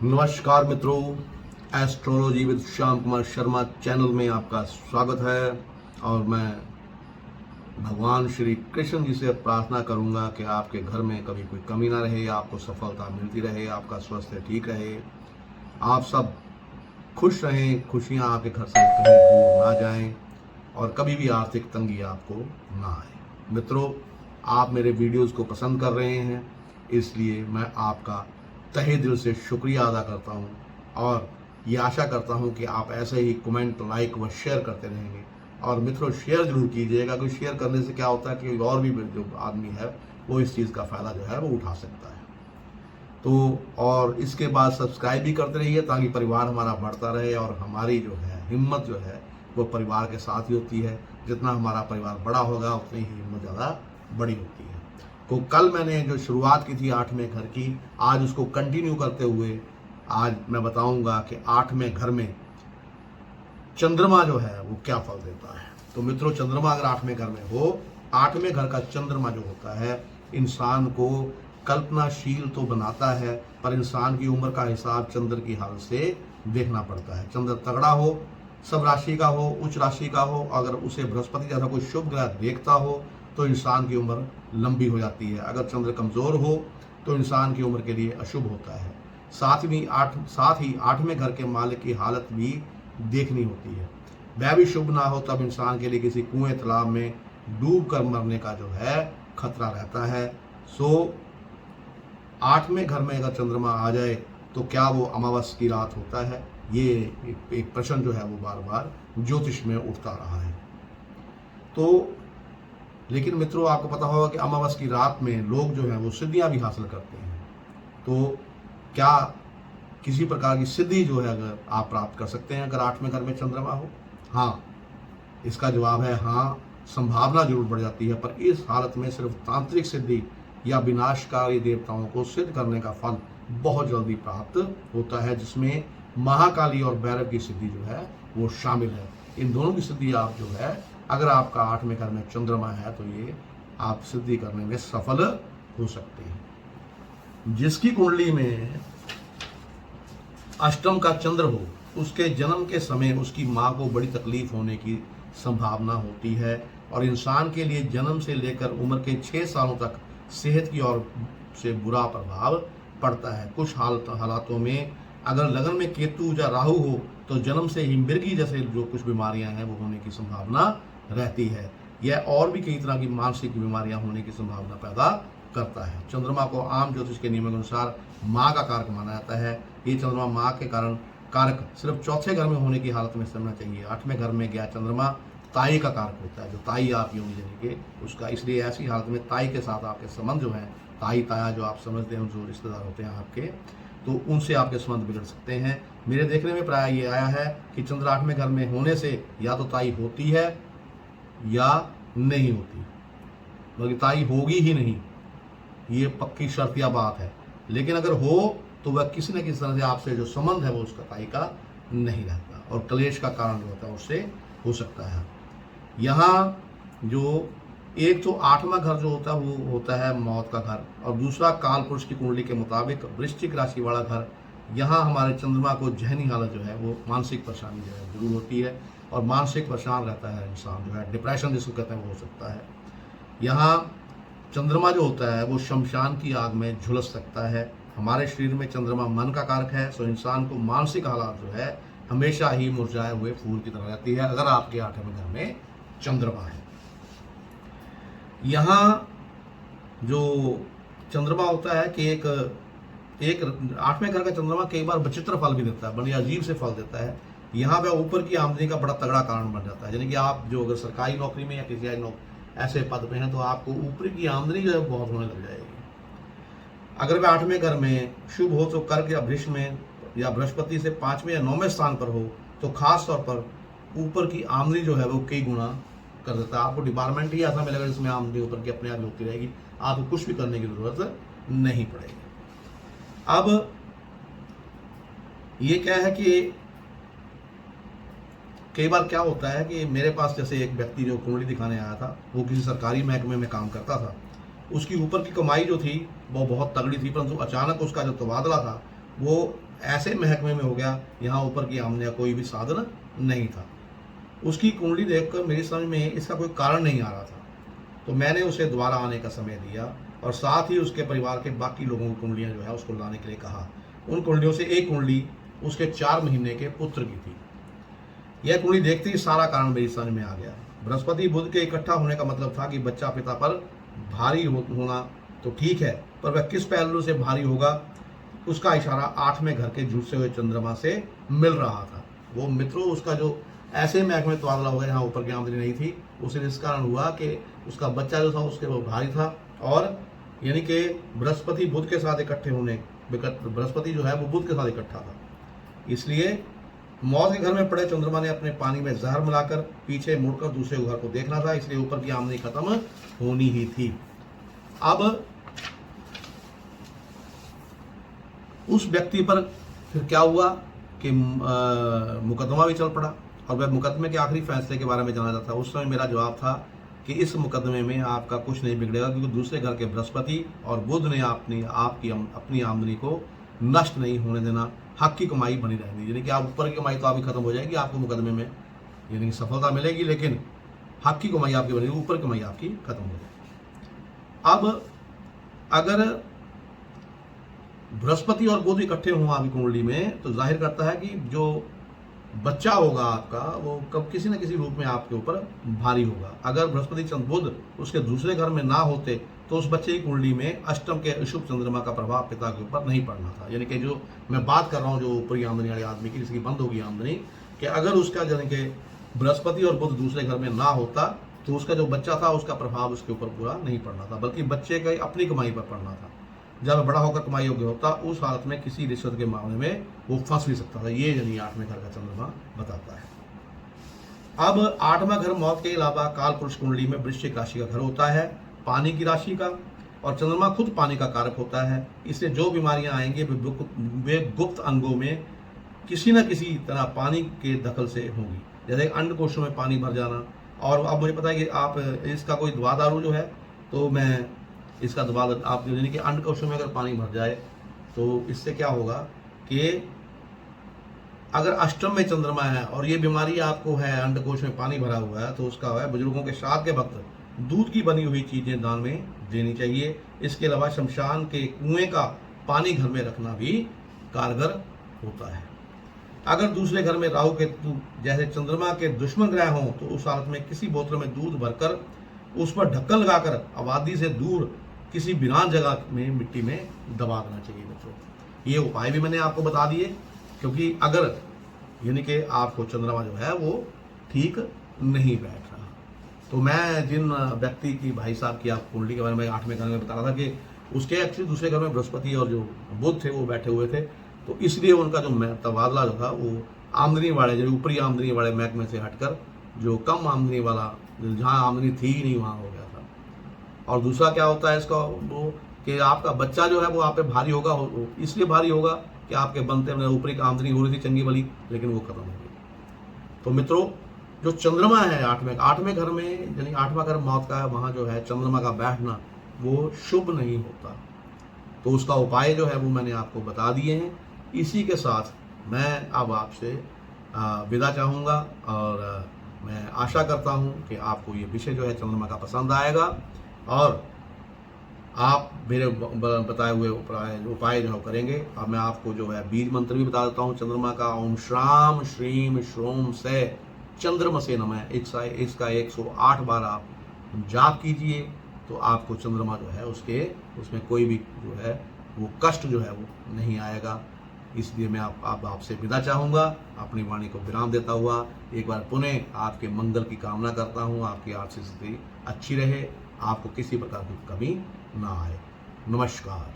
नमस्कार मित्रों, astrology with Shyam Kumar Sharma channel में आपका स्वागत है। और मैं भगवान श्री कृष्ण जी से प्रार्थना करूंगा कि आपके घर में कभी कोई कमी ना रहे, आपको सफलता मिलती रहे, आपका स्वास्थ्य ठीक रहे, आप सब खुश रहें, खुशियां आपके घर से कहीं दूर ना जाएं और कभी भी आर्थिक तंगी आपको ना आए। मित्रों, आप मेरे वीडियोस को पसंद कर रहे हैं, इसलिए मैं आपका तहे दिल से शुक्रिया अदा करता हूं और ये आशा करता हूं कि आप ऐसे ही कमेंट, लाइक व शेयर करते रहेंगे। और मित्रों, शेयर जरूर कीजिएगा, क्योंकि शेयर करने से क्या होता है कि और भी जो आदमी है वो इस चीज़ का फ़ायदा जो है वो उठा सकता है। तो और इसके बाद सब्सक्राइब भी करते रहिए ताकि परिवार हमारा बढ़ता रहे और हमारी जो है हिम्मत जो है वो परिवार के साथ ही होती है। जितना हमारा परिवार बड़ा होगा उतनी ही हिम्मत ज़्यादा बड़ी होती है। तो कल मैंने जो शुरुआत की थी 8वें घर की, आज उसको कंटिन्यू करते हुए आज मैं बताऊंगा कि 8वें घर में चंद्रमा जो है वो क्या फल देता है। तो मित्रों, चंद्रमा अगर 8वें घर में हो, 8वें घर का चंद्रमा जो होता है इंसान को कल्पनाशील तो बनाता है, पर इंसान की उम्र का हिसाब चंद्र की हालत से देखना पड़ता है। चंद्र तगड़ा हो, सब राशि का हो, उच्च राशि का हो, अगर उसे बृहस्पति जैसा कोई शुभ ग्रह देखता हो तो इंसान की उम्र लंबी हो जाती है। अगर चंद्र कमजोर हो तो इंसान की उम्र के लिए अशुभ होता है। साथ ही 8वें घर के मालिक की हालत भी देखनी होती है। वह भी शुभ ना हो तब इंसान के लिए किसी कुएं तालाब में डूब कर मरने का जो है खतरा रहता है। सो 8वें घर में अगर चंद्रमा आ जाए तो क्या वो अमावस की रात होता है? ये एक प्रश्न जो है वो बार बार ज्योतिष में उठता रहा है। तो लेकिन मित्रों, आपको पता होगा कि अमावस की रात में लोग जो हैं वो सिद्धियां भी हासिल करते हैं। तो क्या किसी प्रकार की सिद्धि जो है अगर आप प्राप्त कर सकते हैं अगर 8वें घर में चंद्रमा हो? हाँ, इसका जवाब है हाँ, संभावना जरूर बढ़ जाती है, पर इस हालत में सिर्फ तांत्रिक सिद्धि या विनाशकारी देवताओं को सिद्ध करने का फल बहुत जल्दी प्राप्त होता है, जिसमें महाकाली और भैरव की सिद्धि जो है वो शामिल है। इन दोनों की सिद्धि आप जो है, अगर आपका 8वें घर में चंद्रमा है तो ये आप सिद्धि करने में सफल हो सकते हैं। जिसकी कुंडली में अष्टम का चंद्र हो, उसके जन्म के समय उसकी माँ को बड़ी तकलीफ होने की संभावना होती है और इंसान के लिए जन्म से लेकर उम्र के 6 सालों तक सेहत की ओर से बुरा प्रभाव पड़ता है। कुछ हालातों में अगर लगन में केतु या राहु हो तो जन्म से ही मिर्गी जैसे जो कुछ बीमारियां हैं वो होने की संभावना रहती है। यह और भी कई तरह की मानसिक बीमारियां होने की संभावना पैदा करता है। चंद्रमा को आम ज्योतिष के नियमों के अनुसार माँ का कारक माना जाता है। ये चंद्रमा माँ के कारण कारक सिर्फ चौथे घर में होने की हालत में समझना चाहिए। 8वें घर में गया चंद्रमा ताई का कारक होता है, जो ताई आप यूं जानिए उसका। इसलिए ऐसी हालत में ताई के साथ आपके संबंध जो हैं, ताई ताया जो आप समझते हैं, जो रिश्तेदार होते हैं आपके, तो उनसे आपके संबंध बिगड़ सकते हैं। मेरे देखने में प्राय ये आया है कि चंद्र 8वें घर में होने से या तो ताई होती है या नहीं होती, बल्कि ताई होगी ही नहीं, ये पक्की शर्तिया बात है। लेकिन अगर हो तो वह किसी न किसी तरह से आपसे जो संबंध है वो उसका ताई का नहीं रहता और क्लेश का कारण जो होता है उससे हो सकता है। यहाँ जो एक तो 8वां घर जो होता है वो होता है मौत का घर, और दूसरा काल पुरुष की कुंडली के मुताबिक वृश्चिक राशि वाला घर। यहाँ हमारे चंद्रमा को जहनी हालत जो है वो मानसिक परेशानी जो है जरूर होती है और मानसिक परेशान रहता है इंसान, जो है डिप्रेशन जिसको कहते हैं वो हो सकता है। यहाँ चंद्रमा जो होता है वो शमशान की आग में झुलस सकता है। हमारे शरीर में चंद्रमा मन का कारक है, सो इंसान को मानसिक हालात जो है हमेशा ही मुरझाए हुए फूल की तरह रहती है अगर आपके 8वें घर में चंद्रमा है। यहाँ जो चंद्रमा होता है कि एक 8वें घर का चंद्रमा कई बार विचित्र फल भी देता है, बड़ी अजीब से फल देता है। यहाँ पे ऊपर की आमदनी का बड़ा तगड़ा कारण बन जाता है। यानी कि आप जो अगर सरकारी नौकरी में या किसी ऐसे पद पे हैं तो आपको ऊपरी की आमदनी जो है बहुत होने लग जाएगी। अगर वह 8वें घर में शुभ हो तो कर्क या वृष में या बृहस्पति से 5वें या 9वें स्थान पर हो तो खास तौर पर ऊपर की आमदनी जो है वो कई गुना कर देता है। आपको डिपार्टमेंट ही ऐसा मिलेगा जिसमें आमदनी ऊपर की अपने आप होती रहेगी, आपको कुछ भी करने की जरूरत नहीं पड़ेगी। अब ये क्या है कि कई बार क्या होता है कि मेरे पास जैसे एक व्यक्ति जो कुंडली दिखाने आया था, वो किसी सरकारी महकमे में काम करता था। उसकी ऊपर की कमाई जो थी वो बहुत तगड़ी थी, परंतु अचानक उसका जो तबादला था वो ऐसे महकमे में हो गया, यहाँ ऊपर की आमदनी का कोई भी साधन नहीं था। उसकी कुंडली देखकर मेरी समझ में इसका कोई कारण नहीं आ रहा था, तो मैंने उसे दोबारा आने का समय दिया और साथ ही उसके परिवार के बाकी लोगों की कुंडलियाँ जो है उसको लाने के लिए कहा। उन कुंडलियों से एक कुंडली उसके 4 महीने के पुत्र की थी। यह कुंडली देखते ही सारा कारण मेरी समझ में आ गया। बृहस्पति बुध के इकट्ठा होने का मतलब था कि बच्चा पिता पर भारी होना तो ठीक है, पर वह किस पहलू से भारी होगा उसका इशारा 8वें घर के झुलसे हुए चंद्रमा से मिल रहा था। वो मित्रों, उसका जो ऐसे महकमे में तबादला हो गया जहाँ ऊपर की आमदनी नहीं थी, उसे इस कारण हुआ कि उसका बच्चा जो था उसके वो भारी था, और यानी कि बृहस्पति बुध के साथ इकट्ठे होने, बृहस्पति जो है वो बुध के साथ इकट्ठा था, इसलिए मौत के घर में पड़े चंद्रमा ने अपने पानी में जहर मिलाकर पीछे मुड़कर दूसरे घर को देखना था, इसलिए ऊपर की आमदनी खत्म होनी ही थी। अब उस व्यक्ति पर फिर क्या हुआ कि मुकदमा भी चल पड़ा, और वह मुकदमे के आखिरी फैसले के बारे में जाना जाता था। उस समय मेरा जवाब था कि इस मुकदमे में आपका कुछ नहीं बिगड़ेगा, क्योंकि दूसरे घर के बृहस्पति और बुध ने अपनी आमदनी को नष्ट नहीं होने देना, हक की कमाई बनी रहेगी। यानी कि आप ऊपर की कमाई तो आपकी खत्म हो जाएगी, आपको मुकदमे में यानी कि सफलता मिलेगी, लेकिन हक की कमाई आपकी बनेगी, ऊपर की कमाई आपकी खत्म हो जाएगी। अब अगर बृहस्पति और बुध इकट्ठे हों आपकी कुंडली में, तो जाहिर करता है कि जो बच्चा होगा आपका वो कब किसी न किसी रूप में आपके ऊपर भारी होगा। अगर बृहस्पति चंद्र बुध उसके दूसरे घर में ना होते तो उस बच्चे की कुंडली में अष्टम के अशुभ चंद्रमा का प्रभाव पिता के ऊपर नहीं पड़ना था। यानी कि जो मैं बात कर रहा हूँ जो ऊपरी आमदनी वाले आदमी की, जिसकी बंद होगी आमदनी, कि अगर उसका यानी कि बृहस्पति और बुध दूसरे घर में ना होता तो उसका जो बच्चा था उसका प्रभाव उसके ऊपर पूरा नहीं पड़ना था, बल्कि बच्चे का अपनी कमाई पर पड़ना था। जब बड़ा होकर कमाई योग्य होता उस हालत में किसी रिश्वत के मामले में वो फंस भी सकता था। ये यानी 8वें घर का चंद्रमा बताता है। अब 8वां घर मौत के अलावा काल पुरुष कुंडली में वृश्चिक राशि का घर होता है, पानी की राशि का, और चंद्रमा खुद पानी का कारक होता है। इसलिए जो बीमारियां आएंगी वे गुप्त अंगों में किसी न किसी तरह पानी के दखल से होंगी, जैसे अंडकोशों में पानी भर जाना। और अब मुझे पता है कि आप इसका कोई दवा दारू जो है, तो मैं इसका दवा आप यानी कि अंडकोशों में अगर पानी भर जाए तो इससे क्या होगा कि अगर अष्टम में चंद्रमा है और ये बीमारी आपको है, अंडकोश में पानी भरा हुआ है, तो उसका है बुजुर्गों के श्राद्ध के वक्त दूध की बनी हुई चीजें दान में देनी चाहिए। इसके अलावा शमशान के कुएं का पानी घर में रखना भी कारगर होता है। अगर दूसरे घर में राहु केतु जैसे चंद्रमा के दुश्मन ग्रह हों तो उस हालत में किसी बोतल में दूध भरकर उस पर ढक्कन लगाकर आबादी से दूर किसी वीरान जगह में मिट्टी में दबा देना चाहिए। बच्चों, ये उपाय भी मैंने आपको बता दिए, क्योंकि अगर यानी कि आपको चंद्रमा जो है वो ठीक नहीं बैठ रहा, तो मैं जिन व्यक्ति की भाई साहब की आप कुंडली के बारे में 8वें घर में बता रहा था कि उसके एक्चुअली दूसरे घर में बृहस्पति और जो बुध थे वो बैठे हुए थे, तो इसलिए उनका जो तबादला जो था वो आमदनी वाले जो ऊपरी आमदनी वाले महकमे से हटकर जो कम आमदनी वाला, जहाँ आमदनी थी ही नहीं वहाँ हो गया था। और दूसरा क्या होता है इसका, वो कि आपका बच्चा जो है वो आप पे भारी होगा, इसलिए भारी होगा कि आपके बनते में ऊपरी की आमदनी हो रही थी चंगी भली, लेकिन वो खत्म हो गई। तो मित्रों, जो चंद्रमा है 8वें घर में, यानी 8वां घर मौत का है, वहाँ जो है चंद्रमा का बैठना वो शुभ नहीं होता। तो उसका उपाय जो है वो मैंने आपको बता दिए हैं। इसी के साथ मैं अब आपसे विदा चाहूँगा, और मैं आशा करता हूँ कि आपको ये विषय जो है चंद्रमा का पसंद आएगा, और आप मेरे बताए हुए उपाय जो करेंगे। अब मैं आपको जो है बीज मंत्र भी बता देता हूँ चंद्रमा का। ओम श्राम श्रीम श्रोम से चंद्रमा से नमः, इसका 108 बार आप जाप कीजिए, तो आपको चंद्रमा जो है उसमें कोई भी जो है वो कष्ट जो है वो नहीं आएगा। इसलिए मैं आपसे विदा चाहूँगा, अपनी वाणी को विराम देता हुआ एक बार पुनः आपके मंगल की कामना करता हूँ। आपकी आर्थिक स्थिति अच्छी रहे, आपको किसी प्रकार की कमी ना आए। नमस्कार।